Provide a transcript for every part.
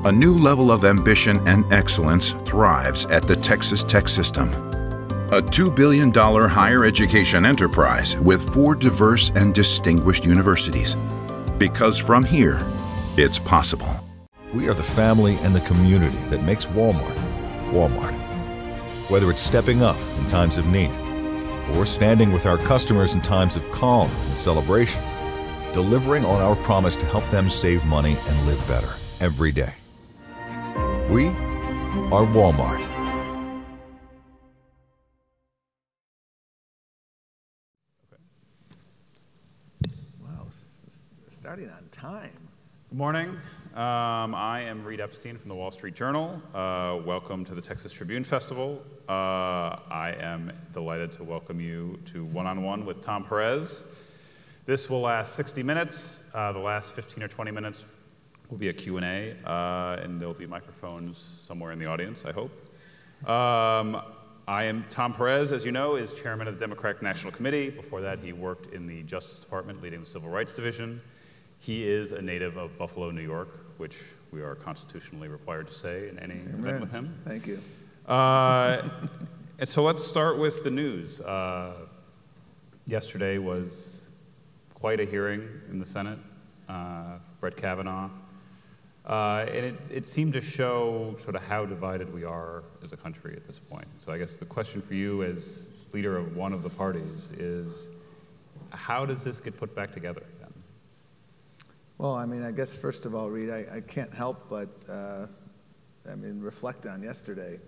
A new level of ambition and excellence thrives at the Texas Tech System. A $2 billion higher education enterprise with 4 diverse and distinguished universities. Because from here, it's possible. We are the family and the community that makes Walmart, Walmart. Whether it's stepping up in times of need or standing with our customers in times of calm and celebration, delivering on our promise to help them save money and live better every day. We are Walmart. Wow, this is starting on time. Good morning. I am Reed Epstein from the Wall Street Journal. Welcome to the Texas Tribune Festival. I am delighted to welcome you to One-on-One with TomPerez. This will last 60 minutes. The last 15 or 20 minutes will be a Q&A, and there'll be microphones somewhere in the audience, I hope. I am TomPerez, as you know, is chairman of the Democratic National Committee. Before that, he worked in the Justice Department, leading the Civil Rights Division. He is a native of Buffalo, New York, which we are constitutionally required to say in any event with him. Thank you. And so let's start with the news. Yesterday was quite a hearing in the Senate, Brett Kavanaugh. And it seemed to show sort of how divided we are as a country at this point. So I guess the question for you as leader of one of the parties is, how does this get put back together then? Well, I mean, I guess first of all, Reed, I can't help but, reflect on yesterday,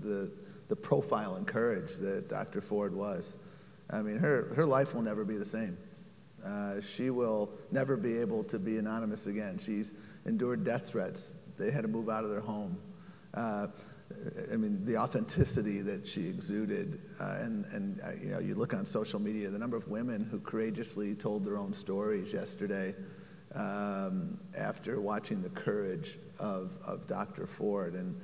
the profile and courage that Dr. Ford was. I mean, her life will never be the same. She will never be able to be anonymous again. She's endured death threats. They had to move out of their home. The authenticity that she exuded, you look on social media, the number of women who courageously told their own stories yesterday after watching the courage of Dr. Ford. And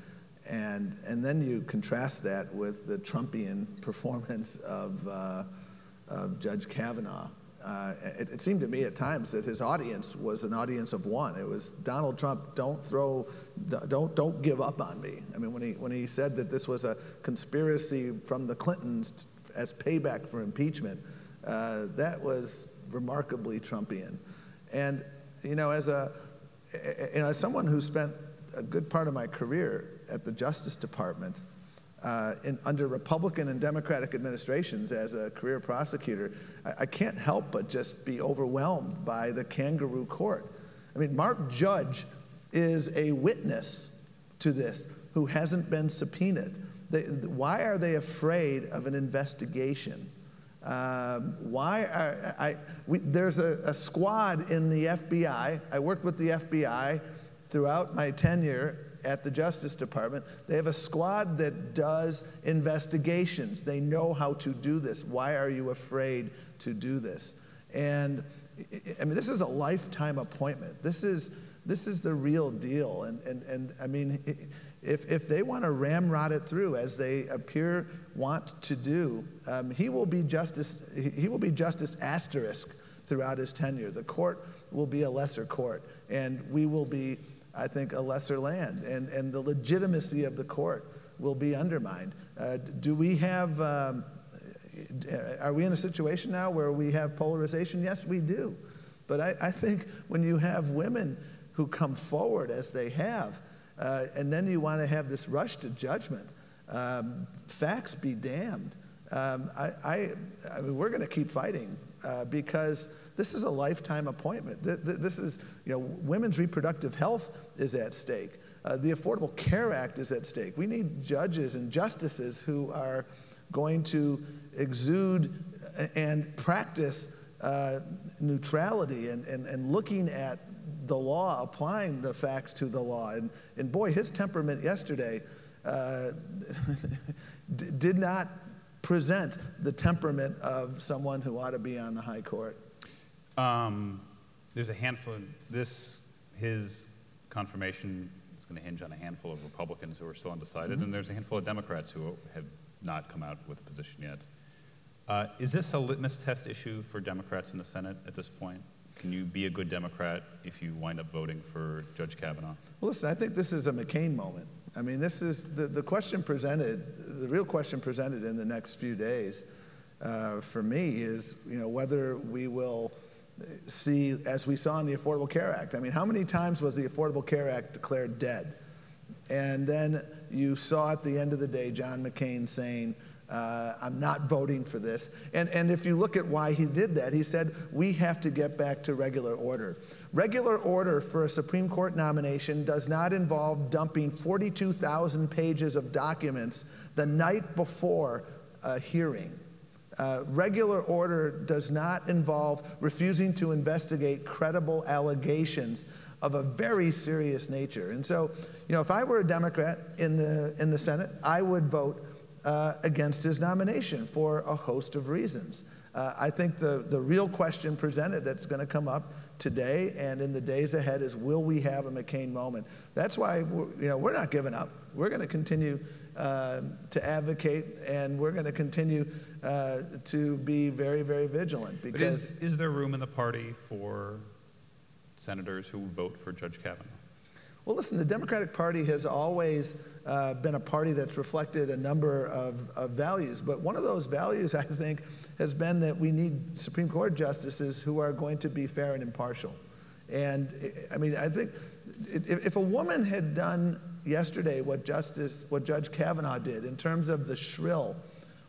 then you contrast that with the Trumpian performance of Judge Kavanaugh. It seemed to me at times that his audience was an audience of one. It was Donald Trump, don't give up on me. I mean, when he said that this was a conspiracy from the Clintons as payback for impeachment, that was remarkably Trumpian. And as someone who spent a good part of my career at the Justice Department, under Republican and Democratic administrations as a career prosecutor, I can't help but just be overwhelmed by the kangaroo court. I mean, Mark Judge is a witness to this who hasn't been subpoenaed. Why are they afraid of an investigation? There's a squad in the FBI. I worked with the FBI throughout my tenure at the Justice Department. They have a squad that does investigations. They know how to do this. Why are you afraid to do this? And I mean, this is a lifetime appointment. This is the real deal. And I mean, if they want to ramrod it through as they want to do, he will be justice asterisk throughout his tenure. The court will be a lesser court, and we will be, I think, a lesser land, and the legitimacy of the court will be undermined. Do we have, are we in a situation now where we have polarization? Yes, we do. But I think when you have women who come forward as they have, and then you want to have this rush to judgment, facts be damned. I mean, we're going to keep fighting because this is a lifetime appointment. This is, women's reproductive health is at stake. The Affordable Care Act is at stake. We need judges and justices who are going to exude and practice neutrality and looking at the law, applying the facts to the law. And boy, his temperament yesterday did not present the temperament of someone who ought to be on the high court. There's a handful of his confirmation is going to hinge on a handful of Republicans who are still undecided, and there's a handful of Democrats who have not come out with a position yet. Is this a litmus test issue for Democrats in the Senate at this point? Can you be a good Democrat if you wind up voting for Judge Kavanaugh? Well, listen, I think this is a McCain moment. I mean, this is the question presented, the real question presented in the next few days for me is, whether we will see, as we saw in the Affordable Care Act. I mean, how many times was the Affordable Care Act declared dead? And then you saw at the end of the day John McCain saying, I'm not voting for this. And if you look at why he did that, he said, we have to get back to regular order. Regular order for a Supreme Court nomination does not involve dumping 42,000 pages of documents the night before a hearing. Regular order does not involve refusing to investigate credible allegations of a very serious nature. And so, if I were a Democrat in the Senate, I would vote against his nomination for a host of reasons. I think the real question presented that's going to come up today and in the days ahead is, will we have a McCain moment? That's why we're not giving up. We're going to continue to advocate, and we're going to continue to be very, very vigilant. Because is there room in the party for senators who vote for Judge Kavanaugh? Well, listen, the Democratic Party has always been a party that's reflected a number of values. But one of those values, I think, has been that we need Supreme Court justices who are going to be fair and impartial. And I mean, I think if a woman had done yesterday what Judge Kavanaugh did in terms of the shrill,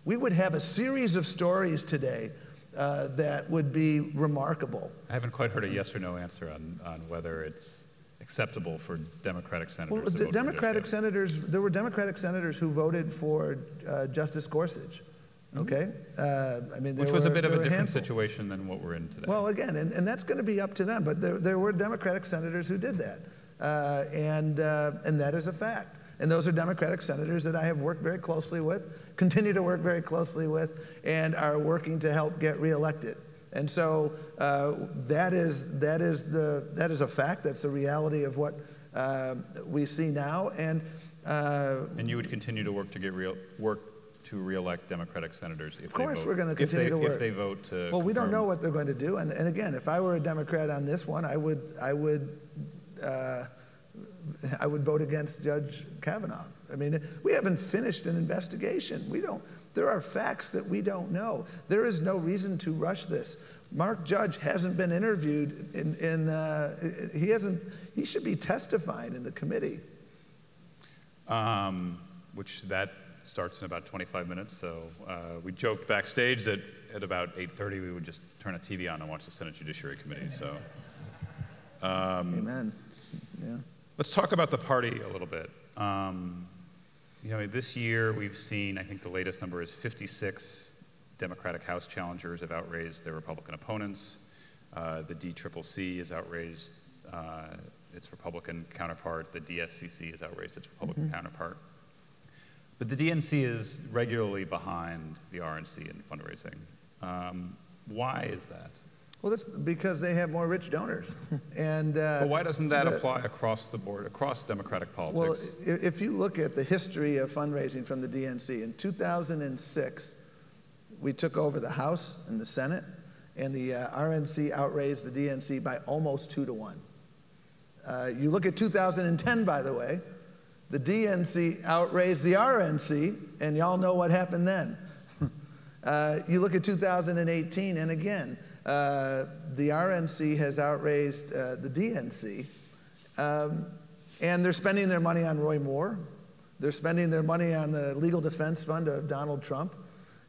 we would have a series of stories today that would be remarkable. I haven't quite heard a yes or no answer on whether it's acceptable for Democratic senators to vote for Democratic senators, there were Democratic senators who voted for Justice Gorsuch. Okay, I mean, which was a bit of a different situation than what we're in today. Well, again, and that's going to be up to them. But there were Democratic senators who did that, and that is a fact. And those are Democratic senators that I have worked very closely with, continue to work very closely with, and are working to help get reelected. And so that is a fact. That's the reality of what we see now. And you would continue to work to reelect Democratic senators if of course they vote, we're going to continue to work. If they vote to well, we don't confirm. know what they're going to do. And again, if I were a Democrat on this one, I would vote against Judge Kavanaugh. I mean, we haven't finished an investigation. There are facts that we don't know. There is no reason to rush this. Mark Judge hasn't been interviewed he should be testifying in the committee. Which that starts in about 25 minutes. So we joked backstage that at about 8:30 we would just turn a TV on and watch the Senate Judiciary Committee. So, amen. Yeah. Let's talk about the party a little bit. This year we've seen, I think the latest number is 56 Democratic House challengers have outraised their Republican opponents. The DCCC has outraised its Republican counterpart. The DSCC has outraised its Republican counterpart. But the DNC is regularly behind the RNC in fundraising. Why is that? Well, that's because they have more rich donors. But why doesn't that apply across the board, across Democratic politics? Well, if you look at the history of fundraising from the DNC, in 2006, we took over the House and the Senate, and the RNC outraised the DNC by almost 2 to 1. You look at 2010, by the way, the DNC outraised the RNC, and y'all know what happened then. You look at 2018, and again, the RNC has outraised the DNC, and they're spending their money on Roy Moore. They're spending their money on the legal defense fund of Donald Trump.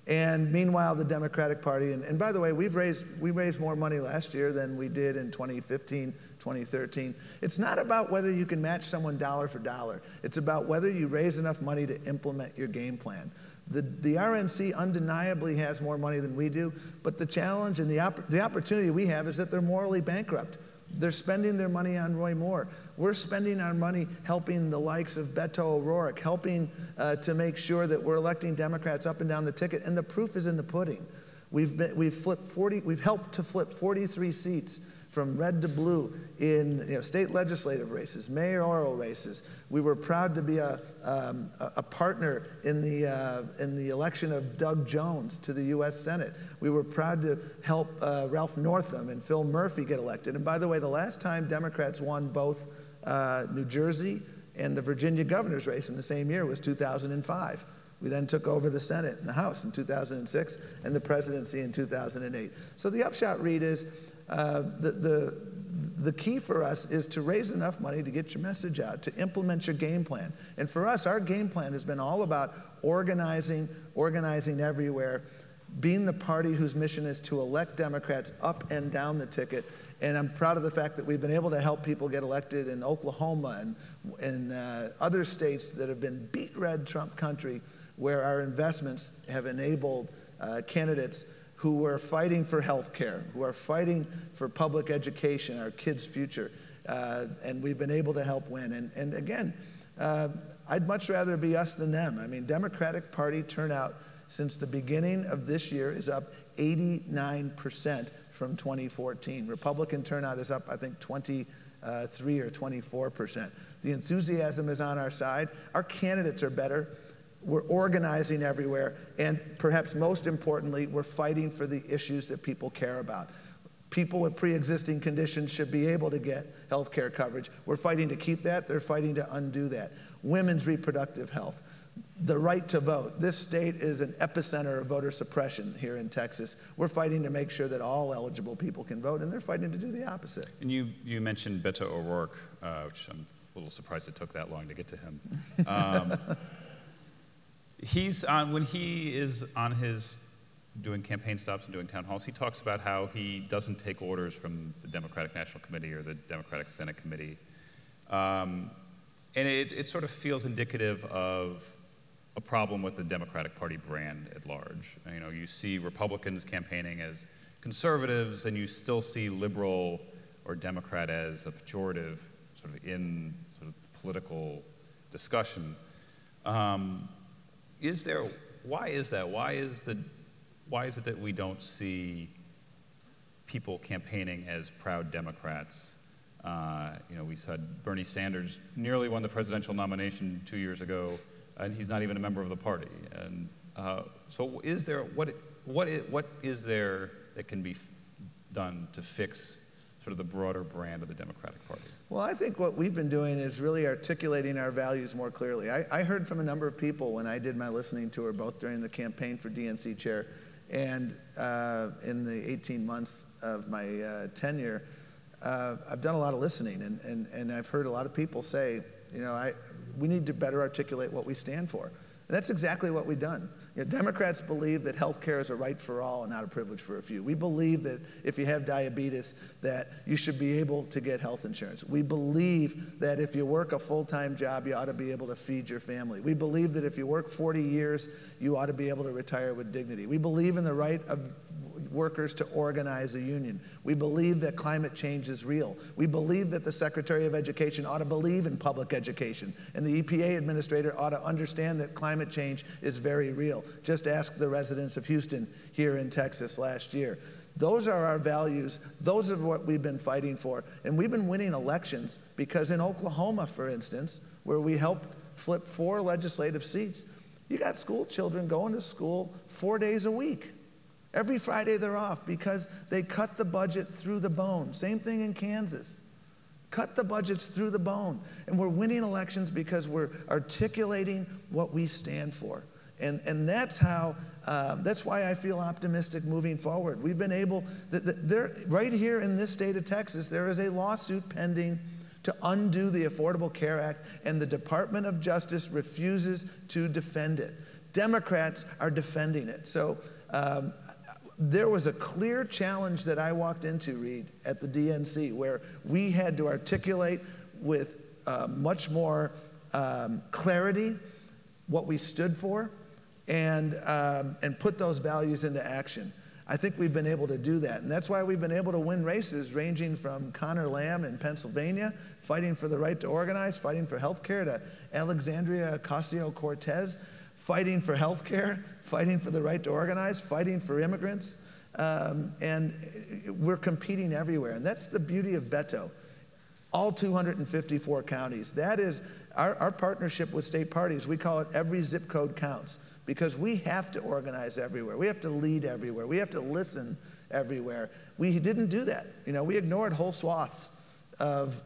And meanwhile, the Democratic Party, and by the way, we raised more money last year than we did in 2015, 2013. It's not about whether you can match someone dollar for dollar. It's about whether you raise enough money to implement your game plan. The RNC undeniably has more money than we do, but the challenge and the opportunity we have is that they're morally bankrupt. They're spending their money on Roy Moore. We're spending our money helping the likes of Beto O'Rourke, helping to make sure that we're electing Democrats up and down the ticket, and the proof is in the pudding. We've helped to flip 43 seats from red to blue in state legislative races, mayoral races. We were proud to be a partner in the election of Doug Jones to the U.S. Senate. We were proud to help Ralph Northam and Phil Murphy get elected. And by the way, the last time Democrats won both New Jersey and the Virginia governor's race in the same year was 2005. We then took over the Senate and the House in 2006 and the presidency in 2008. So the upshot, Reed, is the key for us is to raise enough money to get your message out, to implement your game plan. And for us, our game plan has been all about organizing everywhere, being the party whose mission is to elect Democrats up and down the ticket. And I'm proud of the fact that we've been able to help people get elected in Oklahoma and other states that have been beat red Trump country, where our investments have enabled candidates who were fighting for health care, who are fighting for public education, our kids' future, and we've been able to help win. And again, I'd much rather be us than them. I mean, Democratic Party turnout since the beginning of this year is up 89% from 2014. Republican turnout is up, I think, 23 or 24%. The enthusiasm is on our side. Our candidates are better. We're organizing everywhere, and perhaps most importantly, we're fighting for the issues that people care about. People with pre-existing conditions should be able to get health care coverage. We're fighting to keep that. They're fighting to undo that. Women's reproductive health, the right to vote. This state is an epicenter of voter suppression here in Texas. We're fighting to make sure that all eligible people can vote, and they're fighting to do the opposite. And you mentioned Beto O'Rourke, which I'm a little surprised it took that long to get to him. When he is on his doing campaign stops and doing town halls, he talks about how he doesn't take orders from the Democratic National Committee or the Democratic Senate Committee. And it sort of feels indicative of a problem with the Democratic Party brand at large. You see Republicans campaigning as conservatives, and you still see liberal or Democrat as a pejorative sort of in sort of political discussion. Why is that? Why is it that we don't see people campaigning as proud Democrats? We said Bernie Sanders nearly won the presidential nomination 2 years ago, and he's not even a member of the party. And so, what is there that can be done to fix sort of the broader brand of the Democratic Party? Well, I think what we've been doing is really articulating our values more clearly. I heard from a number of people when I did my listening tour, both during the campaign for DNC chair and in the 18 months of my tenure. I've done a lot of listening, and I've heard a lot of people say, we need to better articulate what we stand for. And that's exactly what we've done. Democrats believe that health care is a right for all and not a privilege for a few. We believe that if you have diabetes, that you should be able to get health insurance. We believe that if you work a full-time job, you ought to be able to feed your family. We believe that if you work 40 years, you ought to be able to retire with dignity. We believe in the right of workers to organize a union. We believe that climate change is real. We believe that the Secretary of Education ought to believe in public education, and the EPA administrator ought to understand that climate change is very real. Just ask the residents of Houston here in Texas last year. Those are our values. Those are what we've been fighting for. And we've been winning elections because in Oklahoma, for instance, where we helped flip 4 legislative seats, you got school children going to school 4 days a week. Every Friday they're off because they cut the budget through the bone. Same thing in Kansas. Cut the budgets through the bone. And we're winning elections because we're articulating what we stand for. And that's why I feel optimistic moving forward. We've been able, right here in this state of Texas, there is a lawsuit pending to undo the Affordable Care Act, and the Department of Justice refuses to defend it. Democrats are defending it. So there was a clear challenge that I walked into, Reed, at the DNC, where we had to articulate with much more clarity what we stood for and put those values into action. I think we've been able to do that, and that's why we've been able to win races ranging from Connor Lamb in Pennsylvania, fighting for the right to organize, fighting for health care, to Alexandria Ocasio-Cortez, fighting for health care, fighting for the right to organize, fighting for immigrants, And we're competing everywhere. And that's the beauty of Beto. All 254 counties. That is our partnership with state parties. We call it every zip code counts, because we have to organize everywhere. We have to lead everywhere. We have to listen everywhere. We didn't do that. You know, we ignored whole swaths of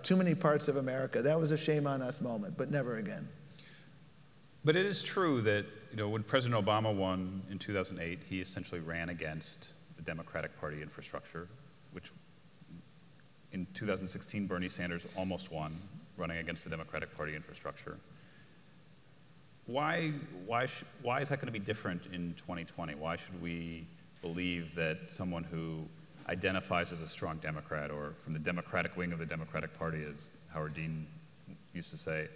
too many parts of America. That was a shame on us moment, but never again. But it is true that, you know, when President Obama won in 2008, he essentially ran against the Democratic Party infrastructure, which in 2016, Bernie Sanders almost won, running against the Democratic Party infrastructure. Why is that going to be different in 2020? Why should we believe that someone who identifies as a strong Democrat, or from the Democratic wing of the Democratic Party, as Howard Dean used to say,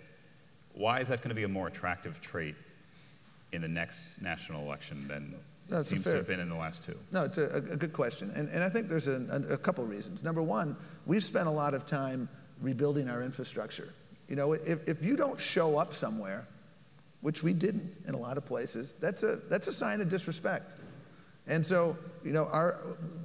why is that going to be a more attractive trait in the next national election than it seems to have been in the last two? No, it's a good question. And I think there's a couple reasons. Number one, we've spent a lot of time rebuilding our infrastructure. You know, if you don't show up somewhere, which we didn't in a lot of places, that's a sign of disrespect. And so, you know,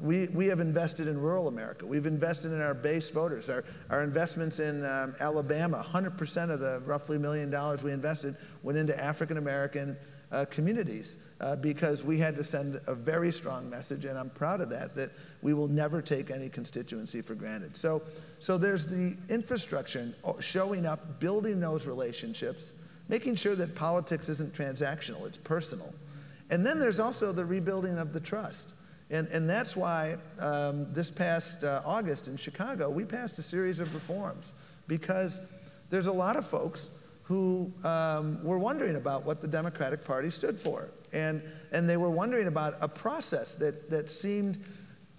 we have invested in rural America. We've invested in our base voters. Our investments in Alabama, 100% of the roughly $1 million we invested went into African American communities, because we had to send a very strong message, and I'm proud of that we will never take any constituency for granted. So there's the infrastructure, showing up, building those relationships, making sure that politics isn't transactional, it's personal. And then there's also the rebuilding of the trust. And that's why this past August in Chicago, we passed a series of reforms, because there's a lot of folks who were wondering about what the Democratic Party stood for. And they were wondering about a process that seemed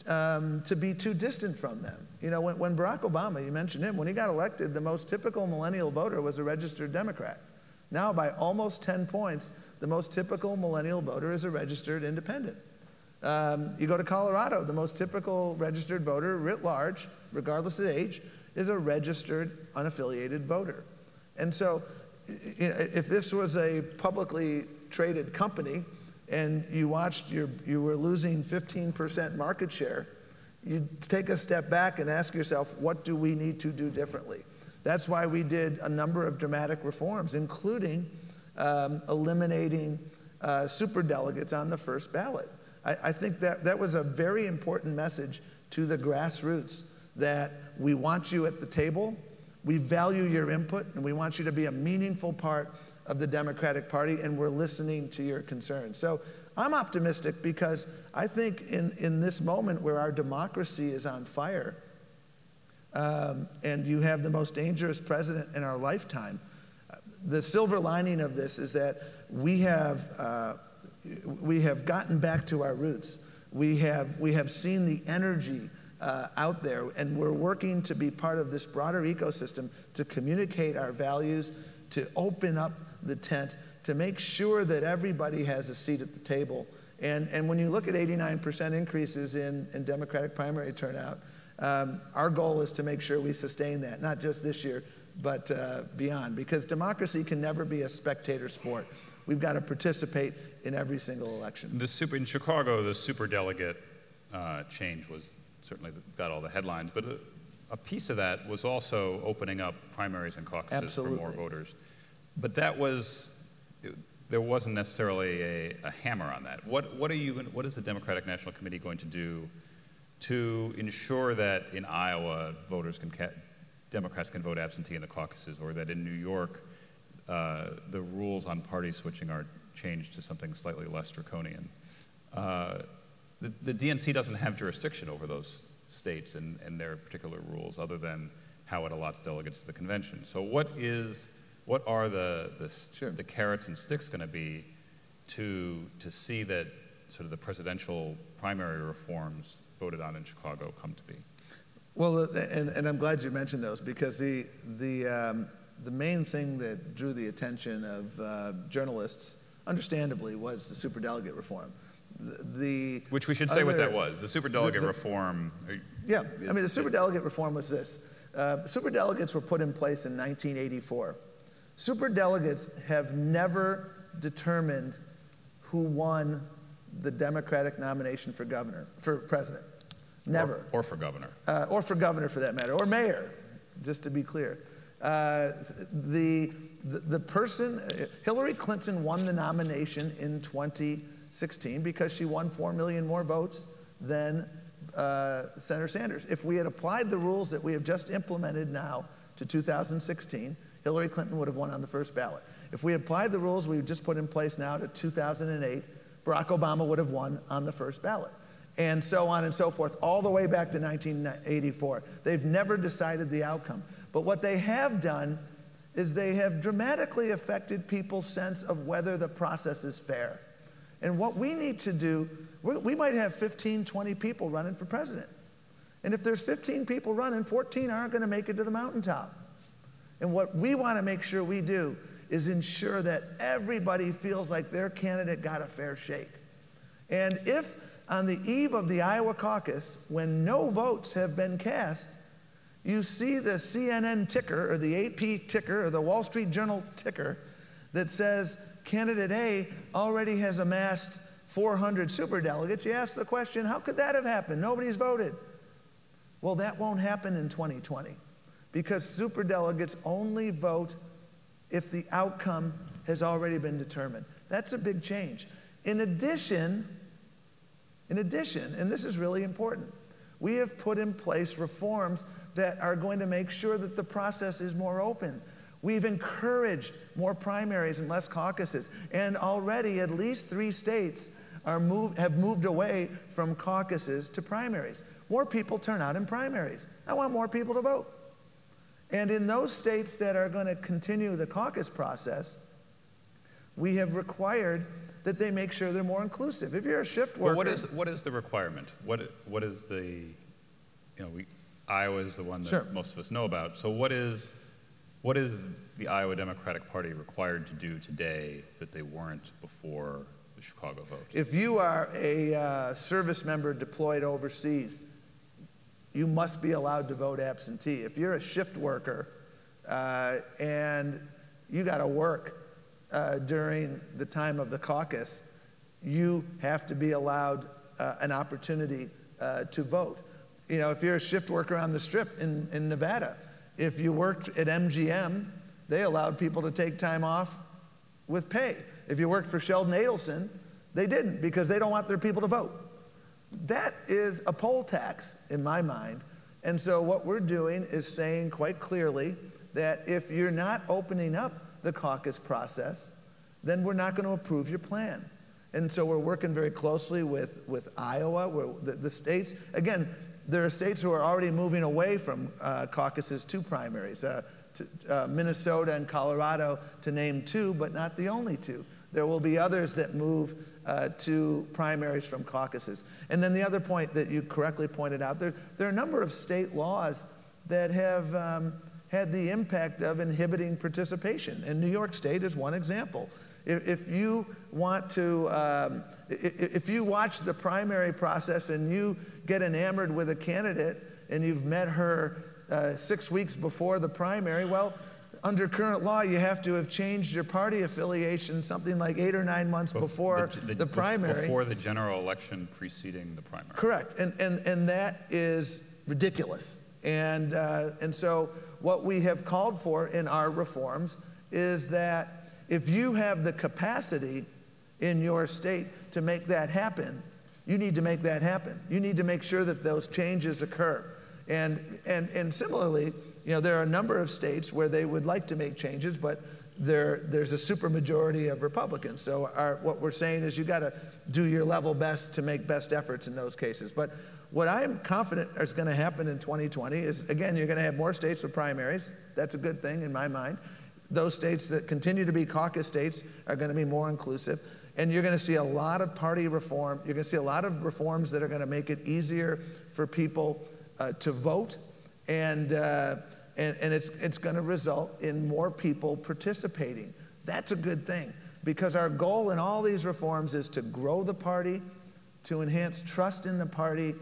to be too distant from them. You know, when Barack Obama, you mentioned him, when he got elected, the most typical millennial voter was a registered Democrat. Now, by almost 10 points, the most typical millennial voter is a registered independent. You go to Colorado, the most typical registered voter, writ large, regardless of age, is a registered unaffiliated voter. And so, you know, if this was a publicly traded company and you watched you were losing 15% market share, you'd take a step back and ask yourself, what do we need to do differently? That's why we did a number of dramatic reforms, including eliminating superdelegates on the first ballot. I think that was a very important message to the grassroots, that we want you at the table, we value your input, and we want you to be a meaningful part of the Democratic Party, and we're listening to your concerns. So I'm optimistic, because I think in this moment where our democracy is on fire, and you have the most dangerous president in our lifetime, the silver lining of this is that we have gotten back to our roots. We have seen the energy out there, and we're working to be part of this broader ecosystem to communicate our values, to open up the tent, to make sure that everybody has a seat at the table. And when you look at 89% increases in Democratic primary turnout, our goal is to make sure we sustain that, not just this year, but beyond, because democracy can never be a spectator sport. We've got to participate in every single election. In Chicago, the superdelegate change was certainly got all the headlines, but a piece of that was also opening up primaries and caucuses Absolutely. for more voters. But there wasn't necessarily a hammer on that. What is the Democratic National Committee going to do to ensure that in Iowa Democrats can vote absentee in the caucuses, or that in New York the rules on party switching are changed to something slightly less draconian? The DNC doesn't have jurisdiction over those states and their particular rules, other than how it allots delegates to the convention. So what are the carrots and sticks going to be to see that sort of the presidential primary reforms voted on in Chicago come to be? Well, and I'm glad you mentioned those, because the main thing that drew the attention of journalists, understandably, was the superdelegate reform. Which we should say what that was. The superdelegate reform. Yeah, I mean, the superdelegate reform was this. Superdelegates were put in place in 1984. Superdelegates have never determined who won the Democratic nomination for president. Never. Or for governor. Or for governor, for that matter, or mayor, just to be clear. The person, Hillary Clinton won the nomination in 2016 because she won 4 million more votes than Senator Sanders. If we had applied the rules that we have just implemented now to 2016, Hillary Clinton would have won on the first ballot. If we applied the rules we've just put in place now to 2008, Barack Obama would have won on the first ballot. And so on and so forth, all the way back to 1984. They've never decided the outcome. But what they have done is they have dramatically affected people's sense of whether the process is fair. And what we need to do, we might have 15, 20 people running for president. And if there's 15 people running, 14 aren't going to make it to the mountaintop. And what we want to make sure we do is ensure that everybody feels like their candidate got a fair shake. And if on the eve of the Iowa caucus, when no votes have been cast, you see the CNN ticker or the AP ticker or the Wall Street Journal ticker that says candidate A already has amassed 400 superdelegates, you ask the question, how could that have happened? Nobody's voted. Well, that won't happen in 2020 because superdelegates only vote if the outcome has already been determined. That's a big change. In addition, and this is really important, we have put in place reforms that are going to make sure that the process is more open. We've encouraged more primaries and less caucuses, and already at least 3 states have moved away from caucuses to primaries. More people turn out in primaries. I want more people to vote. And in those states that are going to continue the caucus process, we have required that they make sure they're more inclusive. If you're a shift worker... Well, what is the requirement? What is the, Iowa is the one that Sure. most of us know about. So what is the Iowa Democratic Party required to do today that they weren't before the Chicago vote? If you are a service member deployed overseas, you must be allowed to vote absentee. If you're a shift worker and you got to work during the time of the caucus, you have to be allowed an opportunity to vote. If you're a shift worker on the Strip in Nevada, if you worked at MGM, they allowed people to take time off with pay. If you worked for Sheldon Adelson, they didn't because they don't want their people to vote. That is a poll tax in my mind. And so what we're doing is saying quite clearly that if you're not opening up the caucus process, then we're not going to approve your plan. And so we're working very closely with Iowa, where the states, again, there are states who are already moving away from caucuses to primaries, Minnesota and Colorado to name 2, but not the only 2. There will be others that move to primaries from caucuses. And then the other point that you correctly pointed out, there are a number of state laws that have had the impact of inhibiting participation. And New York State is one example. If you want to, if you watch the primary process and you get enamored with a candidate and you've met her 6 weeks before the primary, well, under current law, you have to have changed your party affiliation something like 8 or 9 months before the primary. Before the general election preceding the primary. Correct, and that is ridiculous. And so what we have called for in our reforms is that if you have the capacity in your state to make that happen, you need to make that happen. You need to make sure that those changes occur. And similarly, there are a number of states where they would like to make changes, but there's a supermajority of Republicans. So what we're saying is you got to do your level best to make best efforts in those cases. But what I'm confident is going to happen in 2020 is, again, you're going to have more states with primaries. That's a good thing in my mind. Those states that continue to be caucus states are going to be more inclusive. And you're going to see a lot of party reform. You're going to see a lot of reforms that are going to make it easier for people to vote. And it's going to result in more people participating. That's a good thing, because our goal in all these reforms is to grow the party, to enhance trust in the party,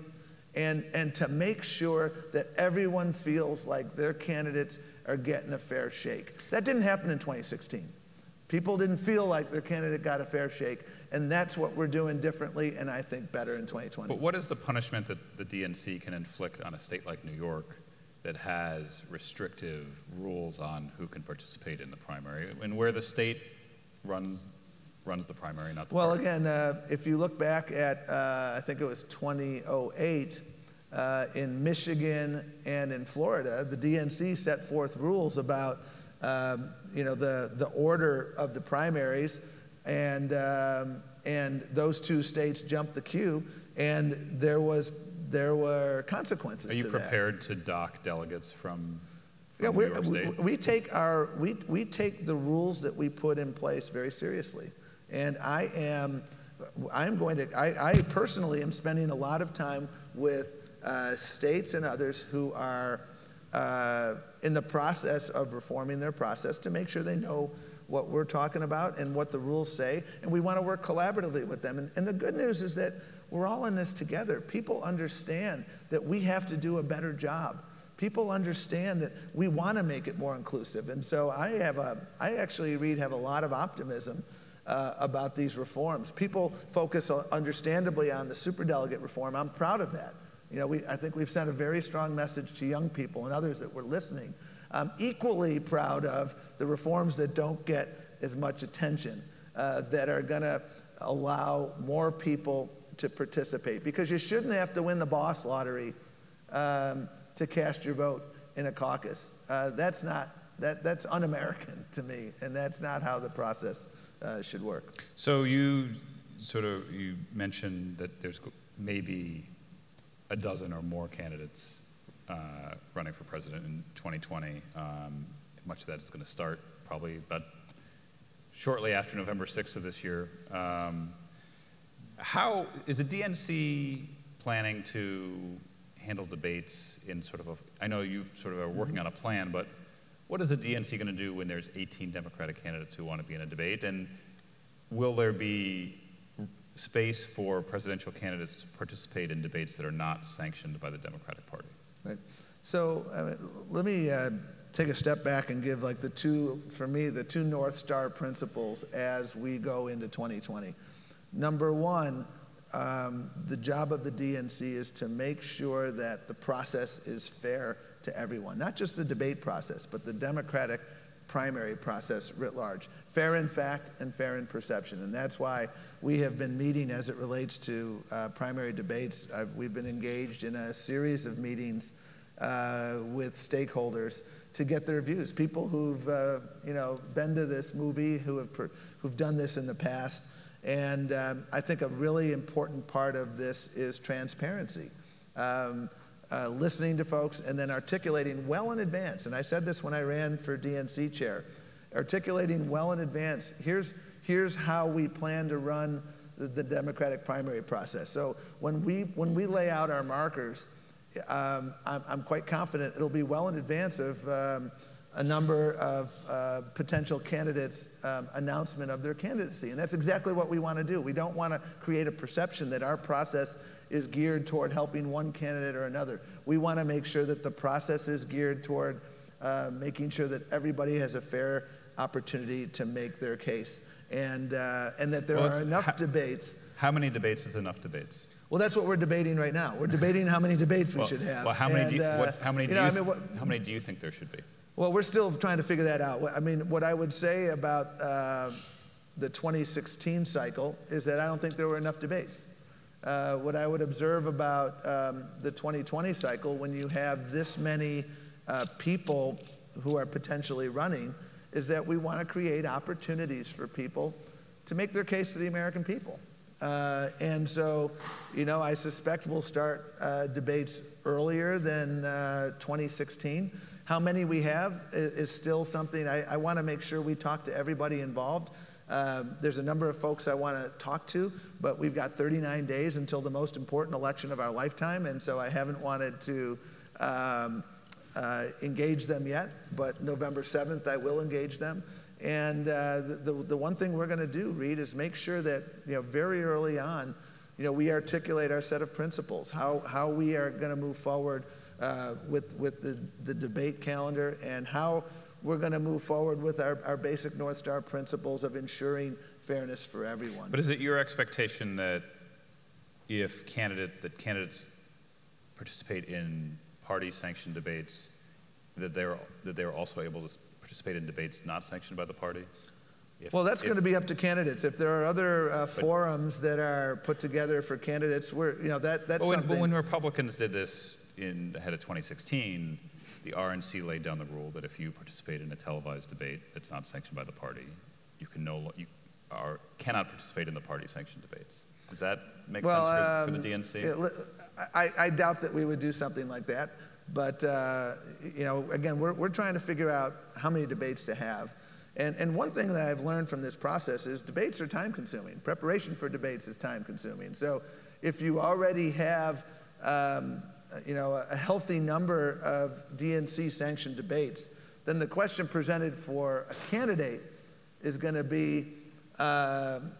and to make sure that everyone feels like their candidates are getting a fair shake. That didn't happen in 2016. People didn't feel like their candidate got a fair shake, and that's what we're doing differently, and I think better in 2020. But what is the punishment that the DNC can inflict on a state like New York that has restrictive rules on who can participate in the primary, and where the state runs the primary, not the Well, party? again, if you look back at, I think it was 2008, in Michigan and in Florida, the DNC set forth rules about the order of the primaries, and those two states jumped the queue, and there were consequences. Are you to prepared to dock delegates from Yeah, New York State? we take the rules that we put in place very seriously, and I personally am spending a lot of time with states and others who are in the process of reforming their process to make sure they know what we're talking about and what the rules say, and we want to work collaboratively with them. And the good news is that we're all in this together. People understand that we have to do a better job. People understand that we want to make it more inclusive. And so I actually, Reed, have a lot of optimism about these reforms. People focus understandably on the superdelegate reform. I'm proud of that. I think we've sent a very strong message to young people and others that were listening. I'm equally proud of the reforms that don't get as much attention, that are going to allow more people to participate, because you shouldn't have to win the boss lottery to cast your vote in a caucus. That's un-American to me, and that's not how the process should work. So you mentioned that there's maybe a dozen or more candidates running for president in 2020. Much of that is going to start probably about shortly after November 6th of this year. How is the DNC planning to handle debates in I know you are working on a plan, but what is the DNC going to do when there's 18 Democratic candidates who want to be in a debate? And will there be space for presidential candidates to participate in debates that are not sanctioned by the Democratic Party? Right. So let me take a step back and give the two North Star principles as we go into 2020. Number one, the job of the DNC is to make sure that the process is fair to everyone, not just the debate process, but the Democratic primary process writ large. Fair in fact and fair in perception. And that's why we have been meeting as it relates to primary debates. We've been engaged in a series of meetings with stakeholders to get their views. People who've been to this movie, who've done this in the past. And I think a really important part of this is transparency. Listening to folks and then articulating well in advance. And I said this when I ran for DNC chair. Articulating well in advance, here's how we plan to run the Democratic primary process. So when we lay out our markers, I'm quite confident it'll be well in advance of a number of potential candidates' announcement of their candidacy. And that's exactly what we want to do. We don't want to create a perception that our process is geared toward helping one candidate or another. We want to make sure that the process is geared toward making sure that everybody has a fair opportunity to make their case, and that there are enough debates. How many debates is enough debates? Well, that's what we're debating right now. We're debating how many debates we should have. Well, how many do you think there should be? Well, we're still trying to figure that out. I mean, what I would say about the 2016 cycle is that I don't think there were enough debates. What I would observe about the 2020 cycle, when you have this many people who are potentially running, is that we want to create opportunities for people to make their case to the American people. And so, I suspect we'll start debates earlier than 2016. How many we have is still something I want to make sure we talk to everybody involved. There's a number of folks I want to talk to, but we've got 39 days until the most important election of our lifetime, and so I haven't wanted to engage them yet, but November 7th I will engage them. And the one thing we're going to do, Reed, is make sure that very early on, we articulate our set of principles, how we are going to move forward with the debate calendar, and how we're going to move forward with our basic North Star principles of ensuring fairness for everyone. But is it your expectation that if candidates participate in party-sanctioned debates, that they're also able to participate in debates not sanctioned by the party? Well, that's going to be up to candidates. If there are other forums that are put together for candidates, that's something. But when Republicans did this ahead of 2016, the RNC laid down the rule that if you participate in a televised debate that's not sanctioned by the party, you cannot participate in the party-sanctioned debates. Does that make sense for the DNC? I doubt that we would do something like that. But again, we're trying to figure out how many debates to have. And one thing that I've learned from this process is debates are time-consuming. Preparation for debates is time-consuming. So if you already have a healthy number of DNC-sanctioned debates, then the question presented for a candidate is going to be,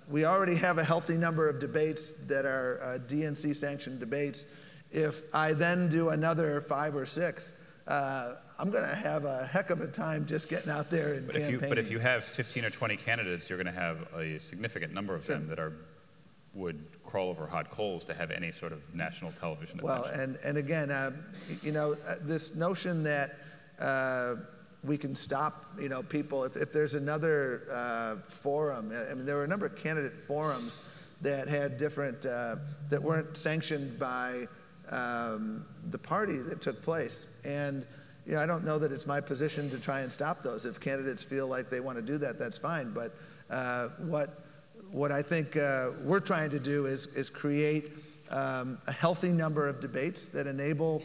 we already have a healthy number of debates that are DNC-sanctioned debates. If I then do another 5 or 6, I'm going to have a heck of a time just getting out there and campaigning. But if you have 15 or 20 candidates, you're going to have a significant number of them that would crawl over hot coals to have any sort of national television attention. Well, and again, this notion that we can stop, people, if there's another forum. I mean, there were a number of candidate forums that had different, that weren't sanctioned by the party that took place. And I don't know that it's my position to try and stop those. If candidates feel like they want to do that, that's fine. But what I think we're trying to do is create a healthy number of debates that enable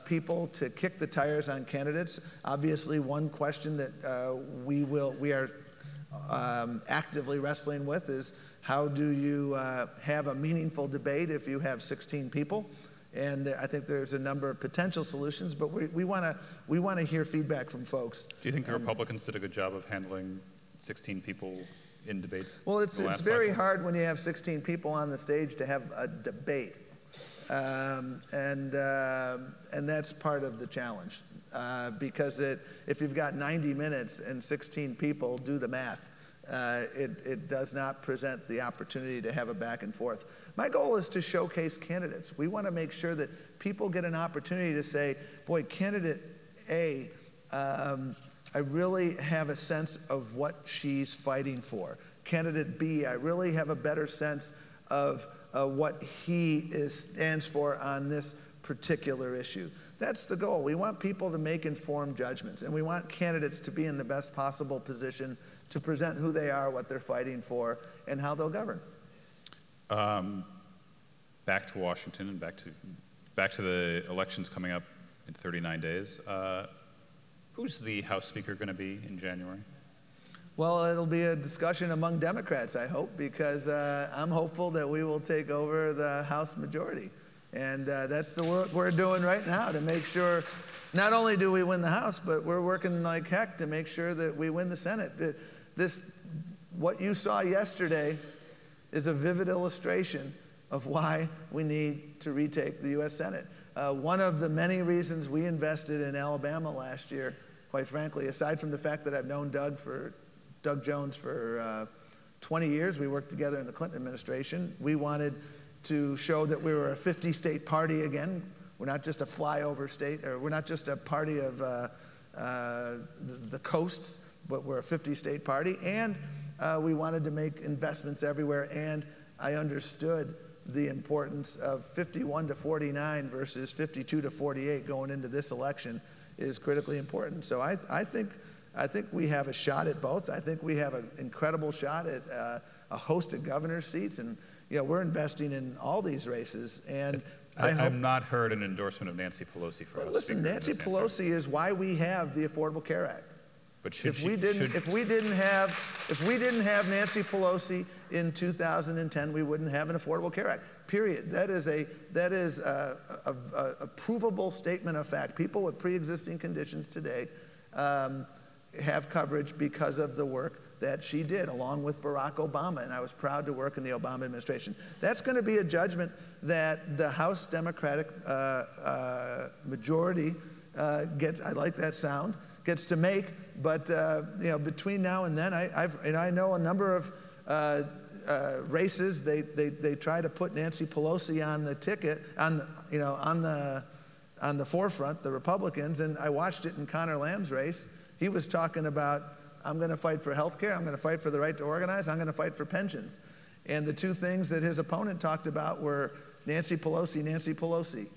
people to kick the tires on candidates. Obviously, one question that we are actively wrestling with is how do you have a meaningful debate if you have 16 people? And I think there's a number of potential solutions, but we want to hear feedback from folks. Do you think the Republicans did a good job of handling 16 people in debates? Well, it's very hard when you have 16 people on the stage to have a debate, and that's part of the challenge, because if you've got 90 minutes and 16 people, do the math. It does not present the opportunity to have a back and forth. My goal is to showcase candidates. We want to make sure that people get an opportunity to say, boy, candidate A, I really have a sense of what she's fighting for. Candidate B, I really have a better sense of what he stands for on this particular issue. That's the goal. We want people to make informed judgments, and we want candidates to be in the best possible position to present who they are, what they're fighting for, and how they'll govern. Back to Washington and back to the elections coming up in 39 days. Who's the House Speaker going to be in January? Well, it'll be a discussion among Democrats, I hope, because I'm hopeful that we will take over the House majority. And that's the work we're doing right now to make sure not only do we win the House, but we're working like heck to make sure that we win the Senate. What you saw yesterday is a vivid illustration of why we need to retake the U.S. Senate. One of the many reasons we invested in Alabama last year, quite frankly, aside from the fact that I've known Doug Jones for 20 years, we worked together in the Clinton administration. We wanted to show that we were a 50-state party again. We're not just a flyover state, or we're not just a party of the coasts, but we're a 50-state party. And we wanted to make investments everywhere. And I understood the importance of 51 to 49 versus 52 to 48 going into this election is critically important. So I think we have a shot at both. I think we have an incredible shot at a host of governor's seats, and we're investing in all these races. And I've not heard an endorsement of Nancy Pelosi for House Listen, Speaker. Nancy Pelosi is why we have the Affordable Care Act. But if we didn't have Nancy Pelosi in 2010, we wouldn't have an Affordable Care Act. Period. That is a provable statement of fact. People with pre-existing conditions today have coverage because of the work that she did, along with Barack Obama, and I was proud to work in the Obama administration. That's going to be a judgment that the House Democratic majority gets, I like that sound, gets to make But you know, between now and then, I know a number of races. They try to put Nancy Pelosi on the ticket, on the forefront, the Republicans. And I watched it in Connor Lamb's race. He was talking about, I'm going to fight for health care, I'm going to fight for the right to organize, I'm going to fight for pensions. And the two things that his opponent talked about were Nancy Pelosi, Nancy Pelosi.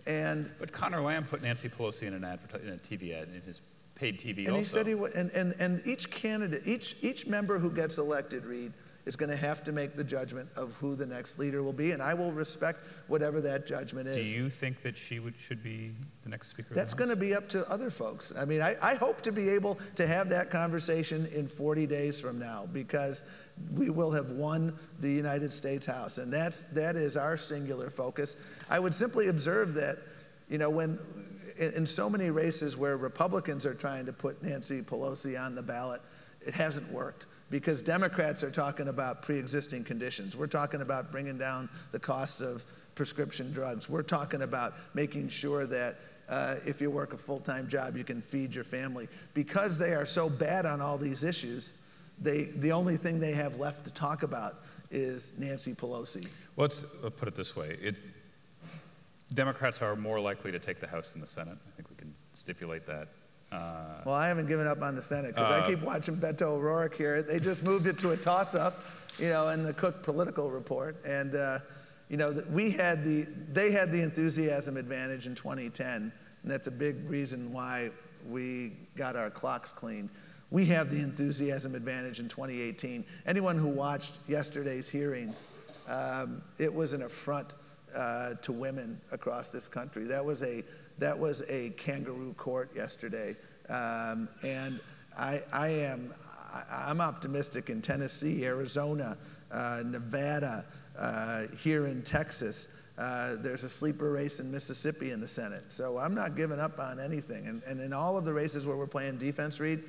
But Connor Lamb put Nancy Pelosi in a TV ad, in his paid TV and also. He said he would, and each candidate, each member who gets elected, Reed, is going to have to make the judgment of who the next leader will be, and I will respect whatever that judgment is. Do you think that she should be the next Speaker That's of the House? going to be up to other folks. I mean, I hope to be able to have that conversation in 40 days from now, because we will have won the United States House, and that is our singular focus. I would simply observe that, you know, when in so many races where Republicans are trying to put Nancy Pelosi on the ballot, it hasn't worked, because Democrats are talking about pre-existing conditions. We're talking about bringing down the costs of prescription drugs. We're talking about making sure that if you work a full-time job, you can feed your family. Because they are so bad on all these issues, the only thing they have left to talk about is Nancy Pelosi. Well, let's put it this way. Democrats are more likely to take the House than the Senate. I think we can stipulate that. Well, I haven't given up on the Senate, because I keep watching Beto O'Rourke here. They just moved it to a toss-up, you know, in the Cook Political Report. And, you know, they had the enthusiasm advantage in 2010, and that's a big reason why we got our clocks cleaned. We have the enthusiasm advantage in 2018. Anyone who watched yesterday's hearings, it was an affront to women across this country. That was a kangaroo court yesterday, and I'm optimistic in Tennessee, Arizona, Nevada, here in Texas. There's a sleeper race in Mississippi in the Senate. So I'm not giving up on anything. And in all of the races where we're playing defense, Reed,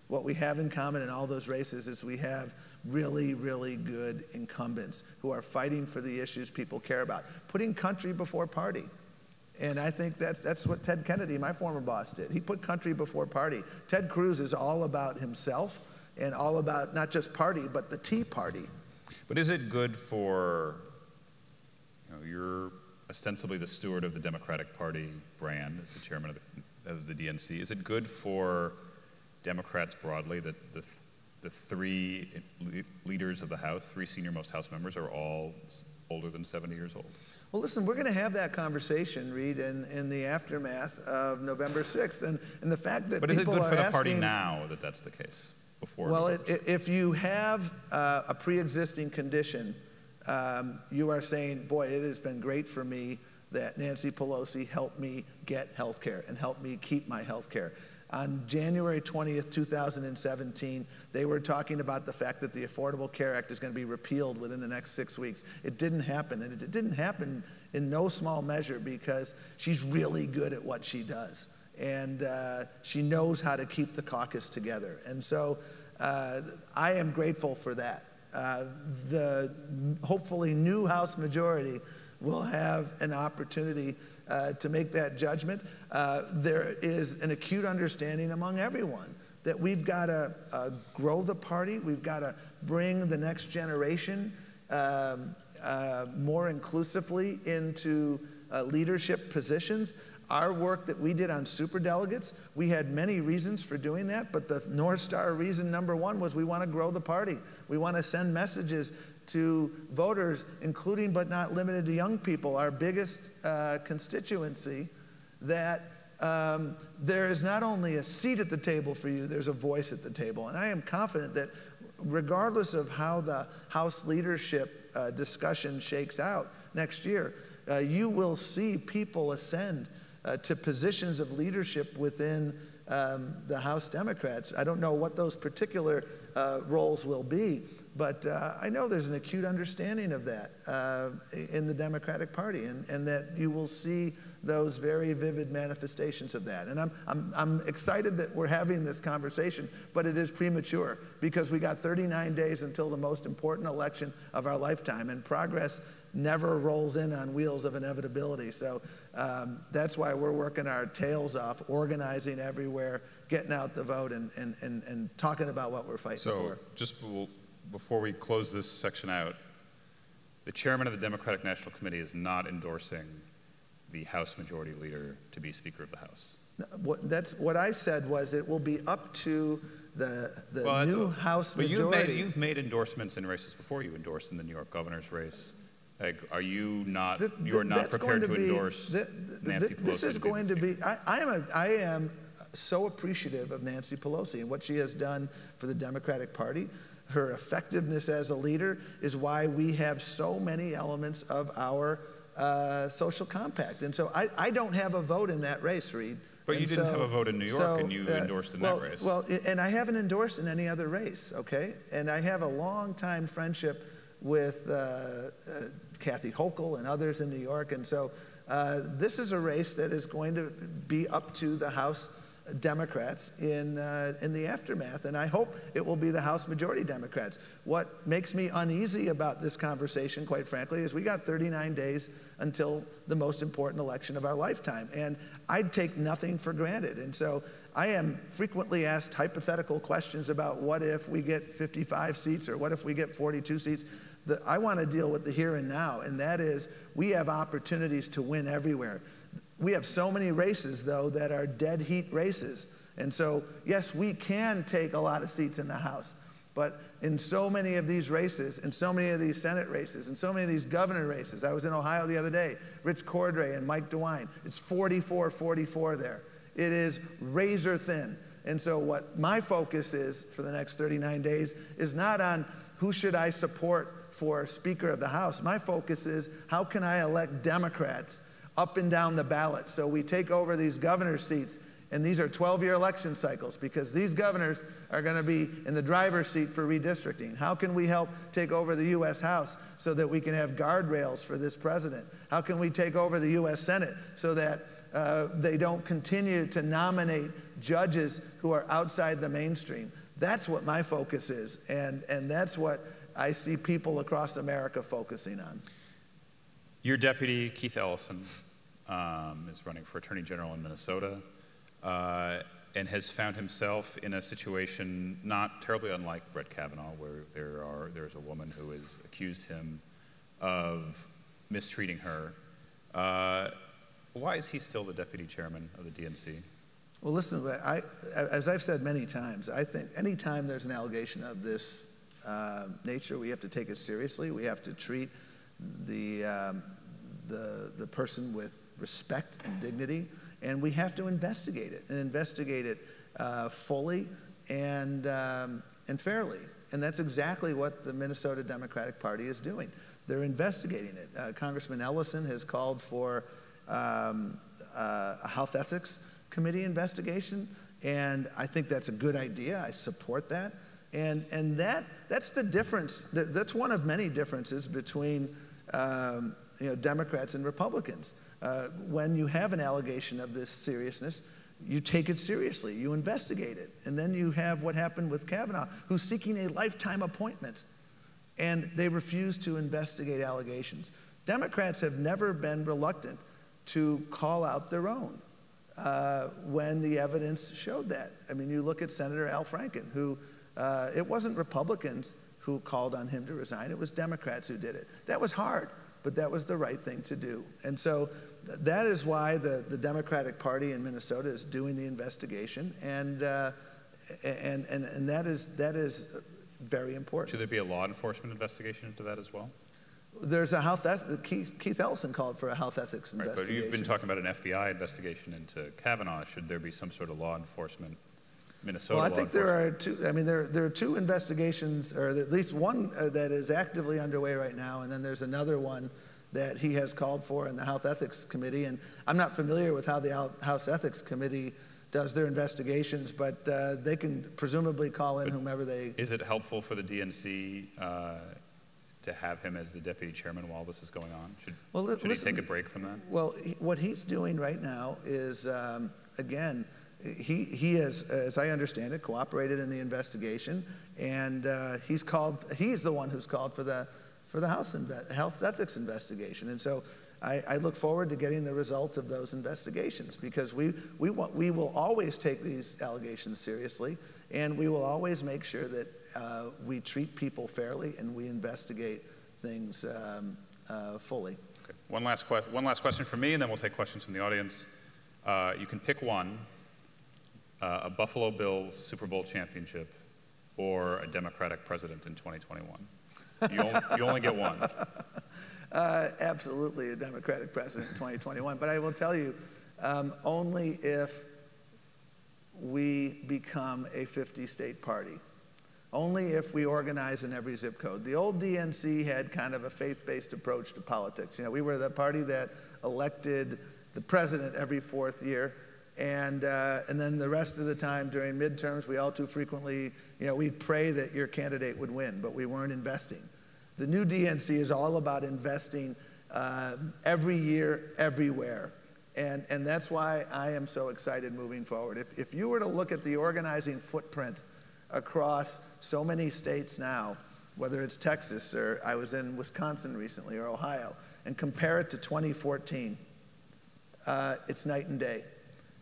what we have in common in all those races is we have really, really good incumbents who are fighting for the issues people care about, putting country before party. And I think that's what Ted Kennedy, my former boss, did. He put country before party. Ted Cruz is all about himself and all about not just party, but the Tea Party. But is it good for, you know, you're ostensibly the steward of the Democratic Party brand as the chairman of the DNC. Is it good for Democrats broadly that the three leaders of the House, three senior-most House members, are all older than 70 years old? Well, listen, we're going to have that conversation, Reed, in the aftermath of November 6th. And the fact that but is it good for the party now that that's the case? Before well, if you have a pre-existing condition, you are saying, boy, it has been great for me that Nancy Pelosi helped me get health care and helped me keep my health care. On January 20th, 2017, they were talking about the fact that the Affordable Care Act is going to be repealed within the next 6 weeks. It didn't happen, and it didn't happen in no small measure because she's really good at what she does, and she knows how to keep the caucus together. And so I am grateful for that. The hopefully new House majority will have an opportunity to make that judgment. There is an acute understanding among everyone that we've got to grow the party. We've got to bring the next generation more inclusively into leadership positions. Our work that we did on superdelegates, we had many reasons for doing that, but the North Star reason number one was we want to grow the party. We want to send messages to voters, including but not limited to young people, our biggest constituency, that there is not only a seat at the table for you, there's a voice at the table. And I am confident that regardless of how the House leadership discussion shakes out next year, you will see people ascend to positions of leadership within the House Democrats. I don't know what those particular roles will be, but I know there's an acute understanding of that in the Democratic Party, and that you will see those very vivid manifestations of that. And I'm excited that we're having this conversation, but it is premature because we got 39 days until the most important election of our lifetime, and progress never rolls in on wheels of inevitability. So that's why we're working our tails off, organizing everywhere, getting out the vote, and talking about what we're fighting for. So just before we close this section out, the chairman of the Democratic National Committee is not endorsing the House Majority Leader to be Speaker of the House. What I said was it will be up to the new House Majority. You've made endorsements in races before. You endorsed in the New York governor's race. Like, are you not? You are not prepared to endorse Nancy Pelosi? This is going to be. I am so appreciative of Nancy Pelosi and what she has done for the Democratic Party. Her effectiveness as a leader is why we have so many elements of our social compact. And so I don't have a vote in that race, Reed. But you didn't have a vote in New York, and you endorsed in that race. Well, and I haven't endorsed in any other race, okay? And I have a long-time friendship with Kathy Hochul and others in New York. And so this is a race that is going to be up to the House Democrats in the aftermath, and I hope it will be the House Majority Democrats. What makes me uneasy about this conversation, quite frankly, is we got 39 days until the most important election of our lifetime, and I'd take nothing for granted. And so I am frequently asked hypothetical questions about what if we get 55 seats or what if we get 42 seats. I want to deal with the here and now, and that is we have opportunities to win everywhere. We have so many races, though, that are dead heat races. And so, yes, we can take a lot of seats in the House. But in so many of these races, in so many of these Senate races, in so many of these governor races, I was in Ohio the other day, Rich Cordray and Mike DeWine, it's 44-44 there. It is razor thin. And so what my focus is for the next 39 days is not on who should I support for Speaker of the House. My focus is how can I elect Democrats up and down the ballot so we take over these governor seats. And these are 12-year election cycles because these governors are going to be in the driver's seat for redistricting. How can we help take over the U.S. House so that we can have guardrails for this president? How can we take over the U.S. Senate so that they don't continue to nominate judges who are outside the mainstream? That's what my focus is, and that's what I see people across America focusing on. Your deputy, Keith Ellison, is running for Attorney General in Minnesota and has found himself in a situation not terribly unlike Brett Kavanaugh, where there's a woman who has accused him of mistreating her. Why is he still the deputy chairman of the DNC? Well, listen, as I've said many times, I think any time there's an allegation of this nature, we have to take it seriously. We have to treat the person with respect and dignity, and we have to investigate it fully and fairly. And that's exactly what the Minnesota Democratic Party is doing. They're investigating it. Congressman Ellison has called for a health ethics committee investigation, and I think that's a good idea. I support that. And that's the difference. That's one of many differences between Democrats and Republicans. When you have an allegation of this seriousness, you take it seriously, you investigate it. And then you have what happened with Kavanaugh, who's seeking a lifetime appointment, and they refuse to investigate allegations. Democrats have never been reluctant to call out their own when the evidence showed that. I mean, you look at Senator Al Franken, who it wasn't Republicans who called on him to resign, it was Democrats who did it. That was hard, but that was the right thing to do. And so that is why the Democratic Party in Minnesota is doing the investigation, and that is very important. Should there be a law enforcement investigation into that as well? There's a health Keith Ellison called for a health ethics investigation. But you've been talking about an FBI investigation into Kavanaugh. Should there be some sort of law enforcement? Minnesota. Well, I think there are two. I mean, there are two investigations, or at least one that is actively underway right now, and then there's another one that he has called for in the Health Ethics Committee. And I'm not familiar with how the House Ethics Committee does their investigations, but they can presumably call in whomever they. Is it helpful for the DNC to have him as the deputy chairman while this is going on? Should he take a break from that? Well, what he's doing right now is, again. He has, as I understand it, cooperated in the investigation, and he's the one who's called for for the health ethics investigation. And so I look forward to getting the results of those investigations, because we will always take these allegations seriously, and we will always make sure that we treat people fairly and we investigate things fully. Okay. One last question from me, and then we'll take questions from the audience. You can pick one: a Buffalo Bills Super Bowl championship or a Democratic president in 2021. You only get one. Absolutely a Democratic president in 2021. But I will tell you, only if we become a 50-state party. Only if we organize in every zip code. The old DNC had kind of a faith-based approach to politics. You know, we were the party that elected the president every 4th year, and then the rest of the time during midterms, we all too frequently, you know, we'd pray that your candidate would win, but we weren't investing. The new DNC is all about investing every year, everywhere. And that's why I am so excited moving forward. If you were to look at the organizing footprint across so many states now, whether it's Texas, or I was in Wisconsin recently, or Ohio, and compare it to 2014, it's night and day.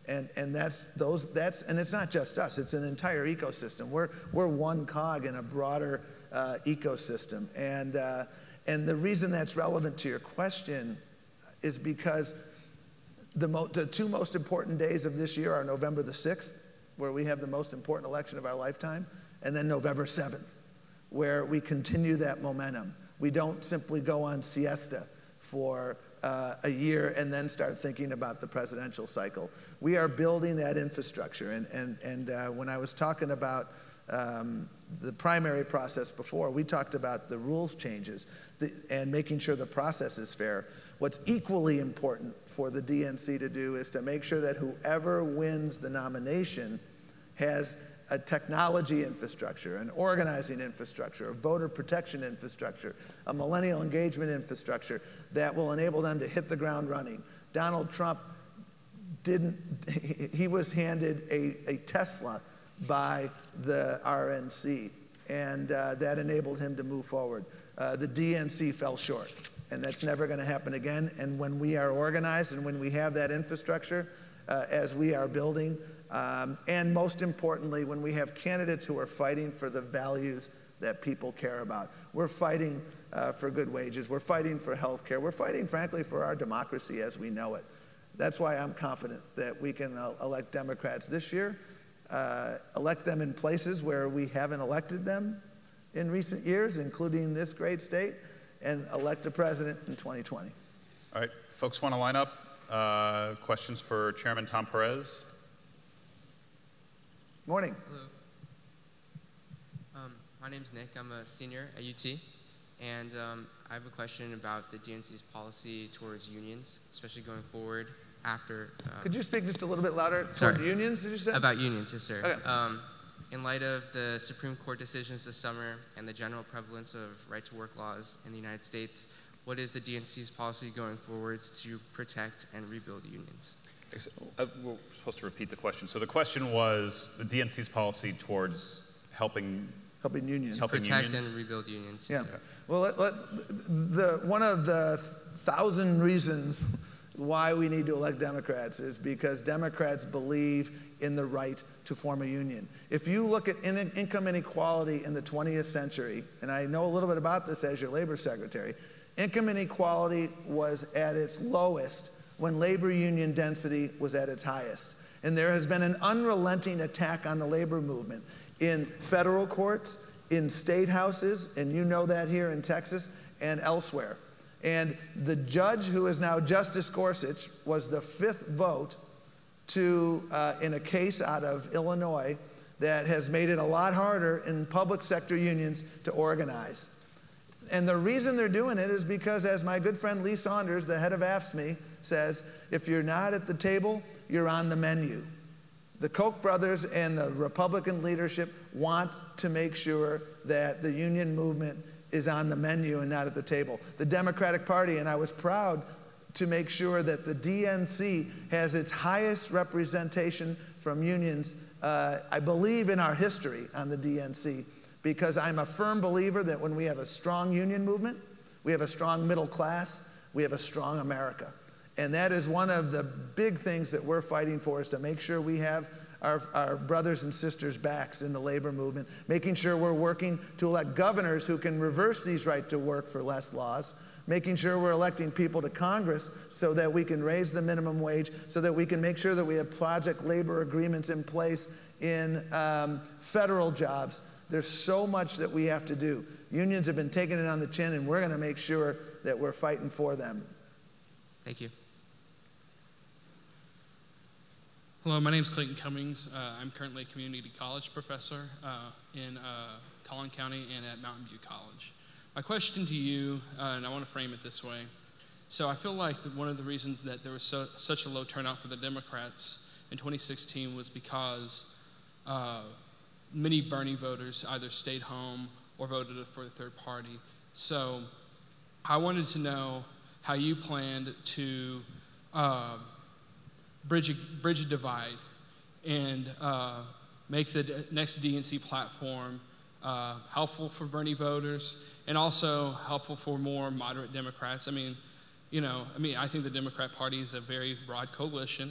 And it's not just us, it's an entire ecosystem. We're one cog in a broader ecosystem. And the reason that's relevant to your question is because the two most important days of this year are November the 6th, where we have the most important election of our lifetime, and then November 7th, where we continue that momentum. We don't simply go on siesta for a year and then start thinking about the presidential cycle. We are building that infrastructure. And when I was talking about the primary process before, we talked about the rules changes and making sure the process is fair. What's equally important for the DNC to do is to make sure that whoever wins the nomination has a technology infrastructure, an organizing infrastructure, a voter protection infrastructure, a millennial engagement infrastructure that will enable them to hit the ground running. Donald Trump he was handed a Tesla by the RNC, and that enabled him to move forward. The DNC fell short, and that's never going to happen again. And when we are organized and when we have that infrastructure, as we are building, and most importantly, when we have candidates who are fighting for the values that people care about. We're fighting for good wages. We're fighting for health care. We're fighting, frankly, for our democracy as we know it. That's why I'm confident that we can elect Democrats this year, elect them in places where we haven't elected them in recent years, including this great state, and elect a president in 2020. All right, folks want to line up? Questions for Chairman TomPerez? Morning. Hello. My name's Nick. I'm a senior at UT, and I have a question about the DNC's policy towards unions, especially going forward after... Could you speak just a little bit louder? Sorry. Toward unions, did you say? About unions, yes, sir. Okay. In light of the Supreme Court decisions this summer and the general prevalence of right-to-work laws in the United States, what is the DNC's policy going forwards to protect and rebuild unions? We're supposed to repeat the question. So the question was the DNC's policy towards helping unions. Protect and rebuild unions. Yeah. Yes, well, one of the 1,000 reasons why we need to elect Democrats is because Democrats believe in the right to form a union. If you look at income inequality in the 20th century, and I know a little bit about this as your labor secretary, income inequality was at its lowest when labor union density was at its highest. And there has been an unrelenting attack on the labor movement in federal courts, in state houses, and you know that here in Texas, and elsewhere. And the judge who is now Justice Gorsuch was the 5th vote in a case out of Illinois that has made it a lot harder in public sector unions to organize. And the reason they're doing it is because, as my good friend Lee Saunders, the head of AFSCME, says, if you're not at the table, you're on the menu. The Koch brothers and the Republican leadership want to make sure that the union movement is on the menu and not at the table. The Democratic Party, and I was proud to make sure that the DNC has its highest representation from unions, I believe, in our history on the DNC, because I'm a firm believer that when we have a strong union movement, We have a strong middle class. We have a strong America. And that is one of the big things that we're fighting for, is to make sure we have our brothers and sisters' backs in the labor movement, making sure we're working to elect governors who can reverse these right to work for less laws, making sure we're electing people to Congress so that we can raise the minimum wage, so that we can make sure that we have project labor agreements in place in federal jobs. There's so much that we have to do. Unions have been taking it on the chin, and we're going to make sure that we're fighting for them. Thank you. Hello, my name is Clayton Cummings. I'm currently a community college professor in Collin County and at Mountain View College. My question to you, and I want to frame it this way. So I feel like one of the reasons that there was such a low turnout for the Democrats in 2016 was because many Bernie voters either stayed home or voted for the third party. So I wanted to know how you planned to bridge a divide and make the next DNC platform helpful for Bernie voters and also helpful for more moderate Democrats. I mean, I think the Democrat Party is a very broad coalition.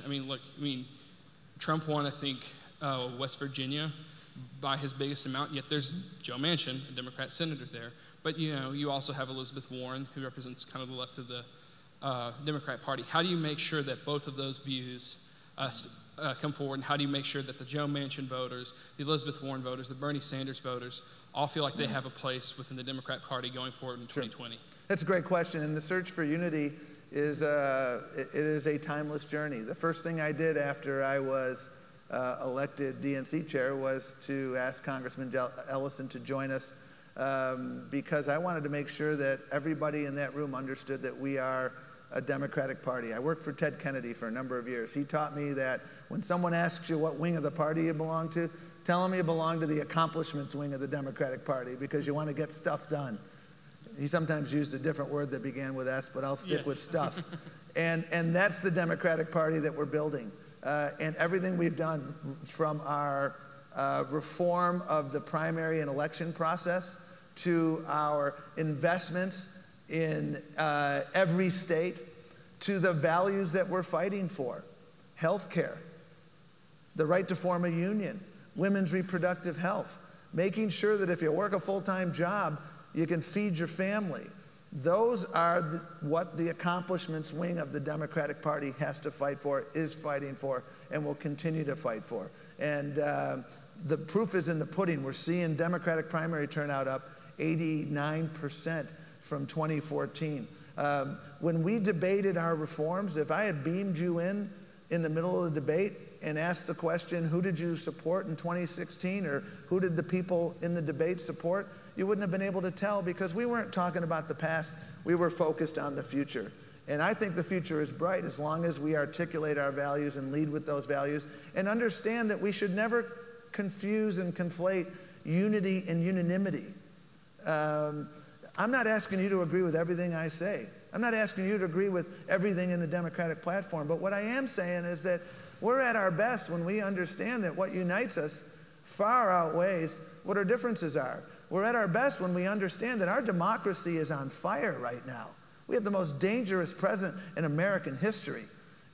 Trump won, I think, West Virginia by his biggest amount, yet there's Joe Manchin, a Democrat senator there. But, you also have Elizabeth Warren, who represents kind of the left of the Democrat Party. How do you make sure that both of those views come forward, and how do you make sure that the Joe Manchin voters, the Elizabeth Warren voters, the Bernie Sanders voters all feel like they have a place within the Democrat Party going forward in 2020? That's a great question, and the search for unity is it is a timeless journey. The first thing I did after I was elected DNC chair was to ask Congressman Ellison to join us because I wanted to make sure that everybody in that room understood that we are a Democratic Party. I worked for Ted Kennedy for a number of years. He taught me that when someone asks you what wing of the party you belong to, tell them you belong to the accomplishments wing of the Democratic Party because you want to get stuff done. He sometimes used a different word that began with S, but I'll stick with stuff. And that's the Democratic Party that we're building. And everything we've done from our reform of the primary and election process to our investments in every state, to the values that we're fighting for: health care, the right to form a union, women's reproductive health, making sure that if you work a full-time job, you can feed your family. Those are what the accomplishments wing of the Democratic Party has to fight for, is fighting for, and will continue to fight for. And the proof is in the pudding. We're seeing Democratic primary turnout up 89% from 2014. When we debated our reforms, if I had beamed you in the middle of the debate and asked the question, who did you support in 2016, or who did the people in the debate support, you wouldn't have been able to tell because we weren't talking about the past. We were focused on the future. And I think the future is bright as long as we articulate our values and lead with those values and understand that we should never confuse and conflate unity and unanimity. I'm not asking you to agree with everything I say. I'm not asking you to agree with everything in the Democratic platform. But what I am saying is that we're at our best when we understand that what unites us far outweighs what our differences are. We're at our best when we understand that our democracy is on fire right now. We have the most dangerous president in American history.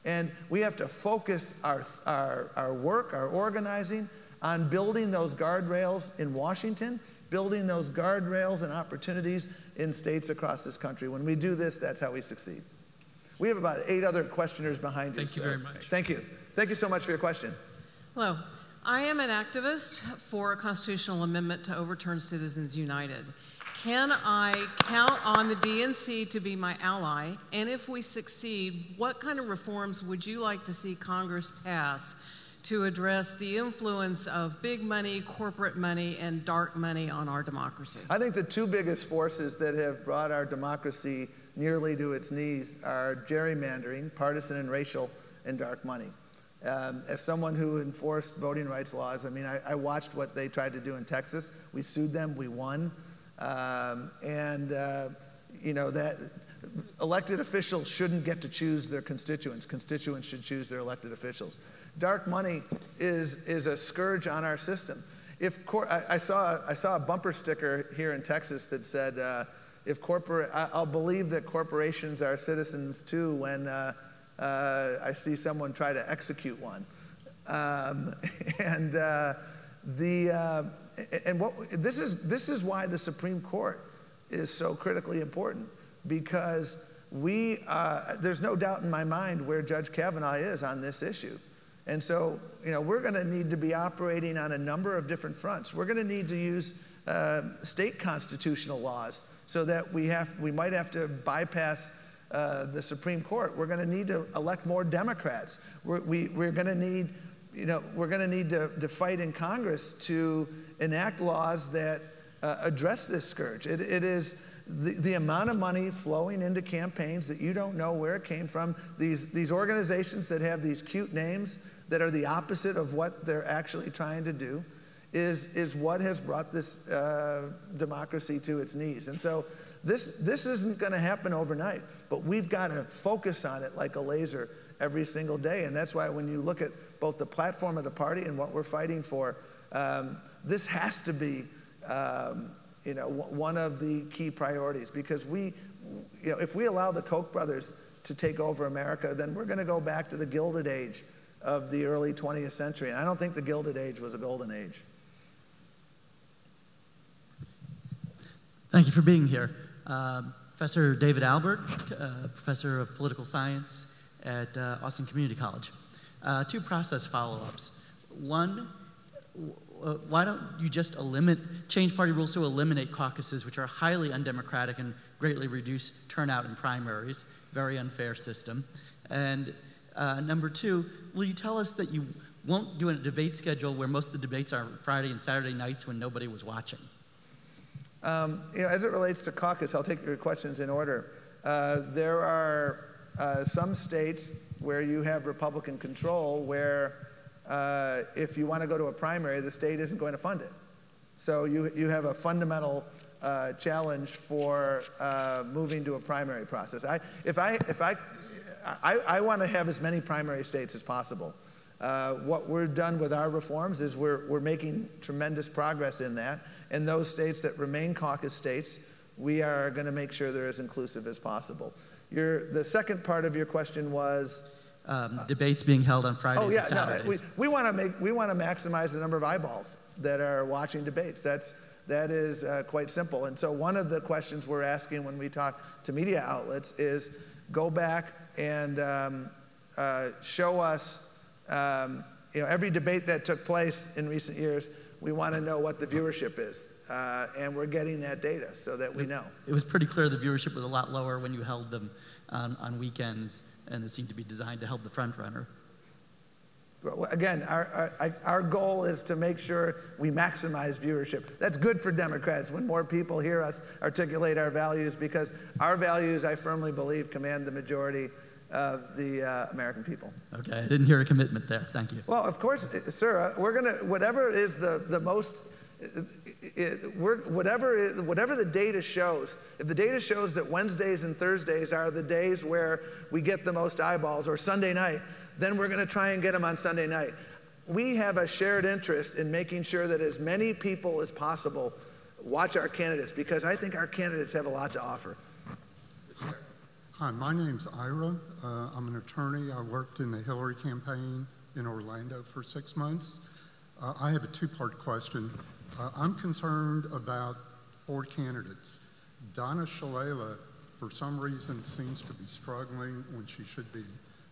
And we have to focus our work, our organizing, on building those guardrails in Washington, building those guardrails and opportunities in states across this country. When we do this, that's how we succeed. We have about 8 other questioners behind you. Thank you very much. Thank you. Thank you so much for your question. Hello. I am an activist for a constitutional amendment to overturn Citizens United. Can I count on the DNC to be my ally? And if we succeed, what kind of reforms would you like to see Congress pass to address the influence of big money, corporate money, and dark money on our democracy? I think the 2 biggest forces that have brought our democracy nearly to its knees are gerrymandering, partisan and racial, and dark money. As someone who enforced voting rights laws, I watched what they tried to do in Texas. We sued them, we won. That elected officials shouldn't get to choose their constituents. Constituents should choose their elected officials. Dark money is a scourge on our system. I saw a bumper sticker here in Texas that said, I'll believe that corporations are citizens too when I see someone try to execute one. This is why the Supreme Court is so critically important, because there's no doubt in my mind where Judge Kavanaugh is on this issue. And so, we're going to need to be operating on a number of different fronts. We're going to need to use state constitutional laws so that we might have to bypass the Supreme Court. We're going to need to elect more Democrats. We're going to need, to fight in Congress to enact laws that address this scourge. It is the amount of money flowing into campaigns that you don't know where it came from. These organizations that have these cute names that are the opposite of what they're actually trying to do is what has brought this democracy to its knees. And so this isn't going to happen overnight, but we've got to focus on it like a laser every single day. And that's why when you look at both the platform of the party and what we're fighting for, this has to be one of the key priorities, because if we allow the Koch brothers to take over America, then we're going to go back to the Gilded Age of the early 20th century. And I don't think the Gilded Age was a golden age. Thank you for being here. Professor David Albert, Professor of Political Science at Austin Community College. Two process follow-ups. One, why don't you just change party rules to eliminate caucuses, which are highly undemocratic and greatly reduce turnout in primaries? Very unfair system. And number two, will you tell us that you won't do a debate schedule where most of the debates are Friday and Saturday nights when nobody was watching? As it relates to caucus, I'll take your questions in order. There are some states where you have Republican control where if you want to go to a primary, the state isn't going to fund it. So you have a fundamental challenge for moving to a primary process. I want to have as many primary states as possible. What we're done with our reforms is we're making tremendous progress in that. And those states that remain caucus states, we are going to make sure they're as inclusive as possible. The second part of your question was debates being held on Fridays and Saturdays. No, we want to maximize the number of eyeballs that are watching debates. That is quite simple. And so one of the questions we're asking when we talk to media outlets is go back and show us every debate that took place in recent years. We want to know what the viewership is, and we're getting that data so that we know. It was pretty clear the viewership was a lot lower when you held them on weekends, and it seemed to be designed to help the front runner. Again, our goal is to make sure we maximize viewership. That's good for Democrats when more people hear us articulate our values, because our values, I firmly believe, command the majority of the American people. Okay, I didn't hear a commitment there. Thank you. Well, of course, sir, we're going to, whatever is the most, whatever the data shows, if the data shows that Wednesdays and Thursdays are the days where we get the most eyeballs, or Sunday night, then we're going to try and get them on Sunday night. We have a shared interest in making sure that as many people as possible watch our candidates, because I think our candidates have a lot to offer. Hi, my name's Ira. I'm an attorney. I worked in the Hillary campaign in Orlando for 6 months. I have a two-part question. I'm concerned about 4 candidates. Donna Shalala, for some reason, seems to be struggling when she should be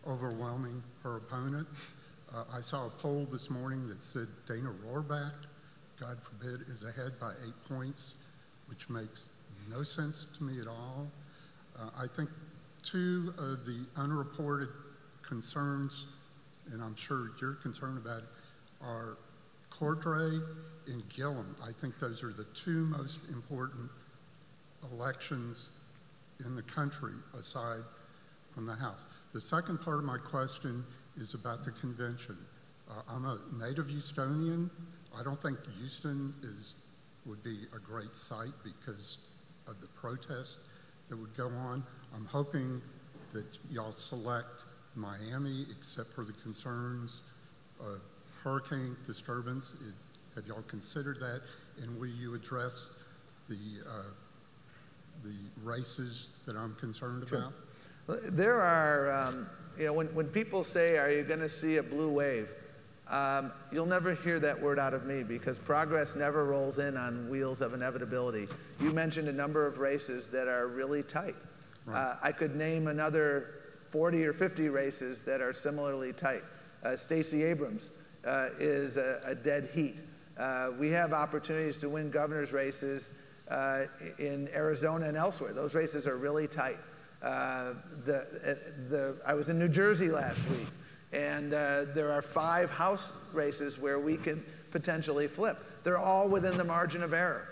overwhelming her opponent. I saw a poll this morning that said Dana Rohrabaugh, God forbid, is ahead by 8 points, which makes no sense to me at all. I think 2 of the unreported concerns, and I'm sure you're concerned about it, are Cordray and Gillum. I think those are the 2 most important elections in the country aside from the House. The second part of my question is about the convention. I'm a native Houstonian. I don't think Houston would be a great site because of the protests that would go on. I'm hoping that y'all select Miami, except for the concerns of hurricane disturbance. Have y'all considered that? And will you address the the races that I'm concerned Sure. about? There are, you know, when people say, are you going to see a blue wave? You'll never hear that word out of me because progress never rolls in on wheels of inevitability. You mentioned a number of races that are really tight. Right. I could name another 40 or 50 races that are similarly tight. Stacey Abrams is a dead heat. We have opportunities to win governor's races in Arizona and elsewhere. Those races are really tight. I was in New Jersey last week, and there are 5 House races where we could potentially flip. They're all within the margin of error.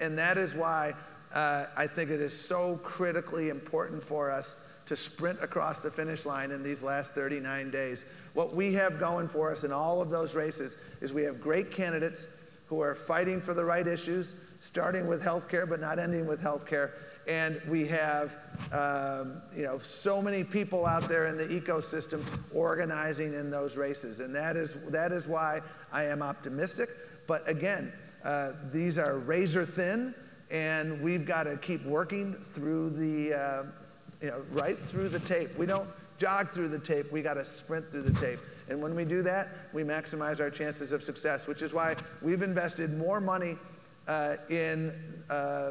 And that is why I think it is so critically important for us to sprint across the finish line in these last 39 days. What we have going for us in all of those races is we have great candidates who are fighting for the right issues, starting with healthcare but not ending with healthcare. And we have you know, so many people out there in the ecosystem organizing in those races. And that is why I am optimistic. But again, these are razor thin, and we've got to keep working through the, you know, right through the tape. We don't jog through the tape, we got to sprint through the tape. And when we do that, we maximize our chances of success, which is why we've invested more money in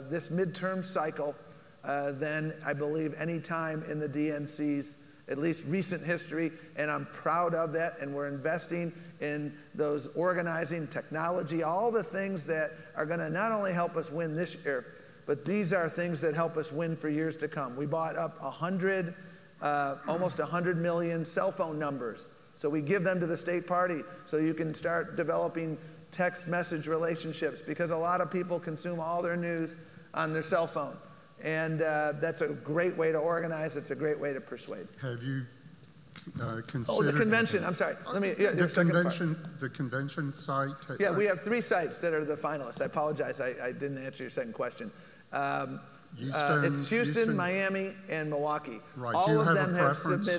this midterm cycle than I believe any time in the DNC's at least recent history, and I'm proud of that. And we're investing in those organizing, technology, all the things that are going to not only help us win this year, but these are things that help us win for years to come. We bought up almost 100 million cell phone numbers. So we give them to the state party so you can start developing text message relationships, because a lot of people consume all their news on their cell phone. And that's a great way to organize. It's a great way to persuade. Have you considered... Oh, the convention. I'm sorry. Let me... Yeah, the convention site... Yeah, we have 3 sites that are the finalists. I apologize. I didn't answer your second question. It's Houston, Miami, and Milwaukee. Right. All Do you of have them a have preference?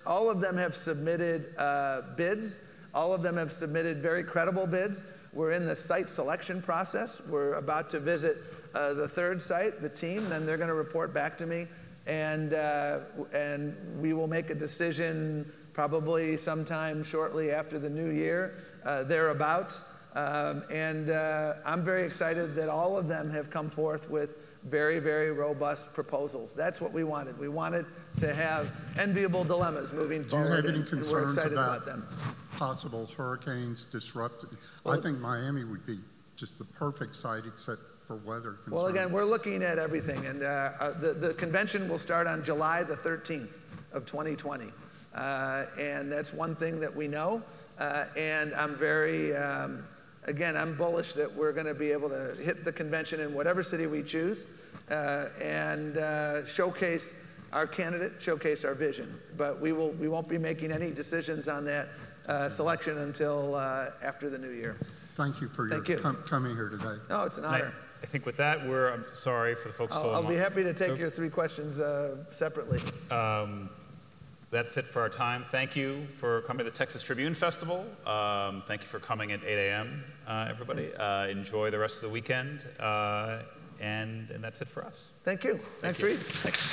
All of them have submitted bids. All of them have submitted very credible bids. We're in the site selection process. We're about to visit the 3rd site, the team. Then they're going to report back to me, and we will make a decision probably sometime shortly after the new year, thereabouts. I'm very excited that all of them have come forth with very, very robust proposals. That's what we wanted. We wanted to have enviable dilemmas moving forward. Do you have any concerns about them. Possible hurricanes disrupted? Well, I think Miami would be just the perfect site except for weather concerns. Well, again, we're looking at everything. And the convention will start on July the 13th of 2020. And that's one thing that we know. And I'm very... Again, I'm bullish that we're going to be able to hit the convention in whatever city we choose and showcase our candidate, showcase our vision. But we won't be making any decisions on that selection until after the new year. Thank you for coming here today. No, it's an honor. I think with that, I'm sorry for the folks still I'll be happy to take your 3 questions separately. That's it for our time. Thank you for coming to the Texas Tribune Festival. Thank you for coming at 8 a.m., everybody. Enjoy the rest of the weekend. And that's it for us. Thank you. Thanks, Reed. Thanks.